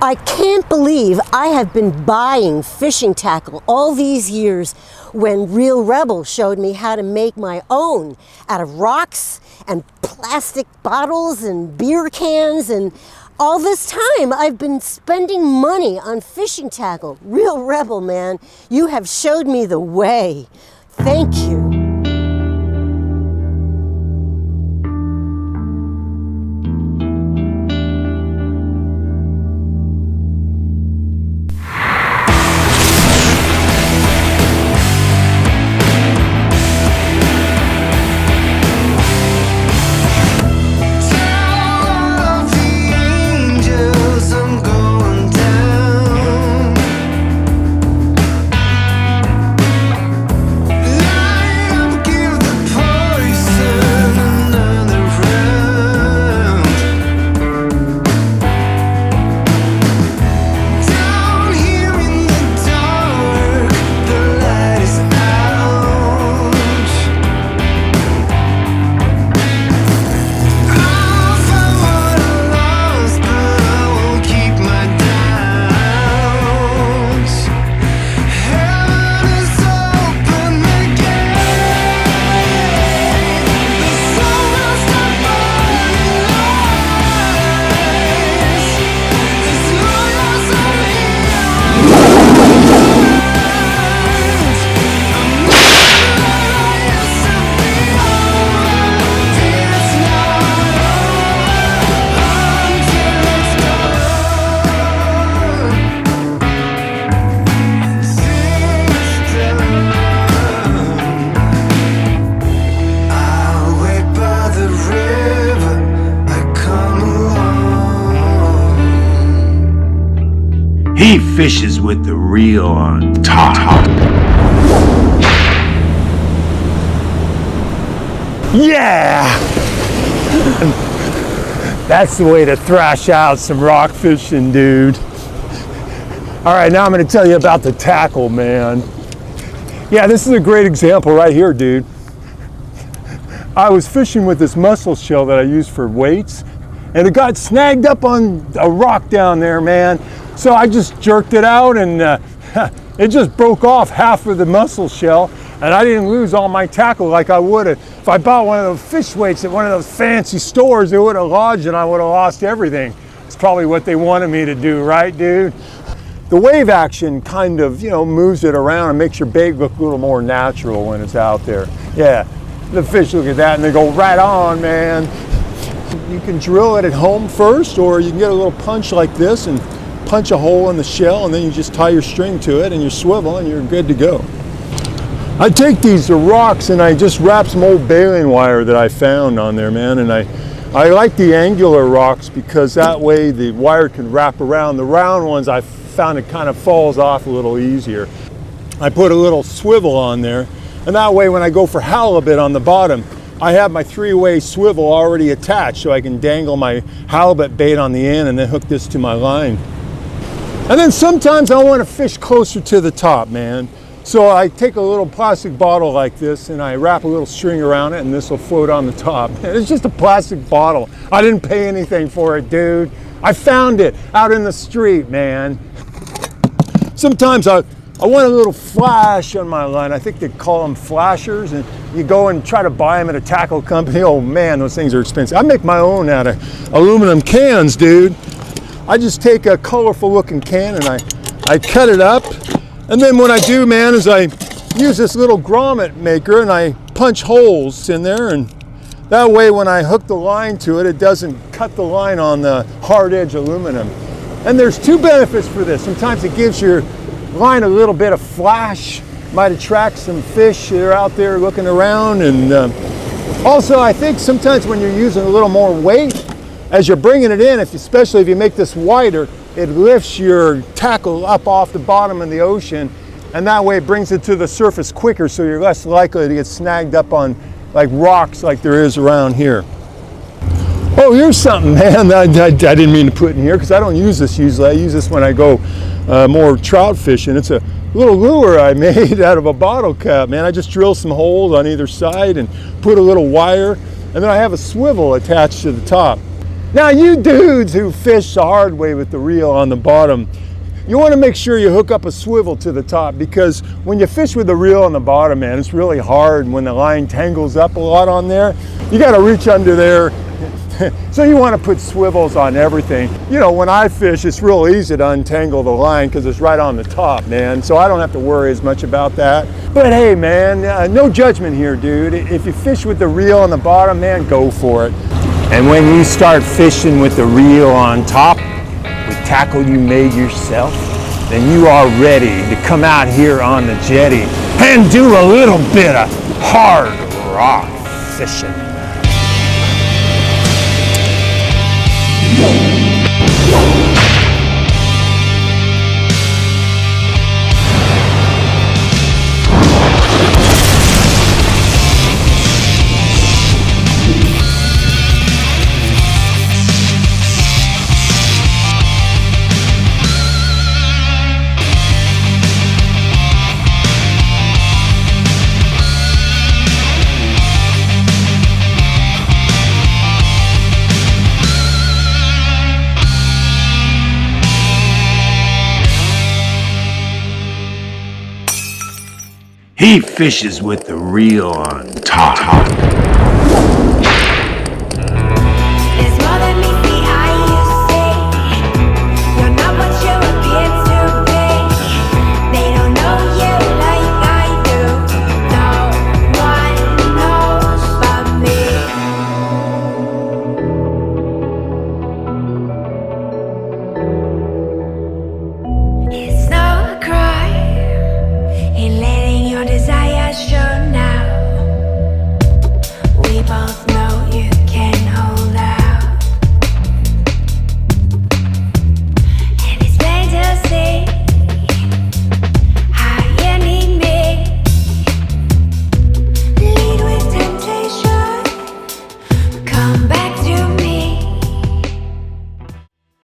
I can't believe I have been buying fishing tackle all these years when Real Rebel showed me how to make my own out of rocks and plastic bottles and beer cans, and all this time I've been spending money on fishing tackle. Real Rebel, man, you have showed me the way. Thank you. He fishes with the reel on top. Yeah! That's the way to thrash out some rock fishing, dude. All right, now I'm gonna tell you about the tackle, man. Yeah, this is a great example right here, dude. I was fishing with this mussel shell that I use for weights, and it got snagged up on a rock down there, man. So I just jerked it out, and it just broke off half of the mussel shell, and I didn't lose all my tackle like I would have. If I bought one of those fish weights at one of those fancy stores, it would have lodged and I would have lost everything. It's probably what they wanted me to do, right, dude? The wave action kind of, moves it around and makes your bait look a little more natural when it's out there. Yeah, the fish look at that and they go right on, man. You can drill it at home first, or you can get a little punch like this and punch a hole in the shell, and then you just tie your string to it and your swivel and you're good to go. I take these rocks and I just wrap some old baling wire that I found on there, man, and I like the angular rocks because that way the wire can wrap around. The round ones I found it kind of falls off a little easier. I put a little swivel on there, and that way when I go for halibut on the bottom, I have my three-way swivel already attached so I can dangle my halibut bait on the end and then hook this to my line. And then sometimes I want to fish closer to the top, man. So I take a little plastic bottle like this and I wrap a little string around it, and this will float on the top. And it's just a plastic bottle. I didn't pay anything for it, dude. I found it out in the street, man. Sometimes I want a little flash on my line. I think they call them flashers, and you go and try to buy them at a tackle company. Oh man, those things are expensive. I make my own out of aluminum cans, dude. I just take a colorful looking can and I cut it up. And then what I do, man, is I use this little grommet maker and I punch holes in there, and that way when I hook the line to it, it doesn't cut the line on the hard edge aluminum. And there's two benefits for this. Sometimes it gives your line a little bit of flash, might attract some fish that are out there looking around. And also I think sometimes when you're using a little more weight, as you're bringing it in, especially if you make this wider, it lifts your tackle up off the bottom of the ocean, and that way it brings it to the surface quicker, so you're less likely to get snagged up on like rocks like there is around here. Oh, here's something, man, I didn't mean to put in here because I don't use this usually. I use this when I go more trout fishing. It's a little lure I made out of a bottle cap, man. I just drill some holes on either side and put a little wire, and then I have a swivel attached to the top. Now you dudes who fish the hard way with the reel on the bottom, you want to make sure you hook up a swivel to the top, because when you fish with the reel on the bottom, man, it's really hard. And when the line tangles up a lot on there, you got to reach under there. So you want to put swivels on everything. You know, when I fish, it's real easy to untangle the line because it's right on the top, man. So I don't have to worry as much about that. But hey, man, no judgment here, dude. If you fish with the reel on the bottom, man, go for it. And when you start fishing with the reel on top, with tackle you made yourself, then you are ready to come out here on the jetty and do a little bit of hard rock fishing. He fishes with the reel on top. It's more than meets the eye, you see. You're not what you appear to be. They don't know you like I do. No one knows but me. It's no crime in letting your desires show now. We both know you can hold out, and it's plain to see how you need me. Lead with temptation, come back.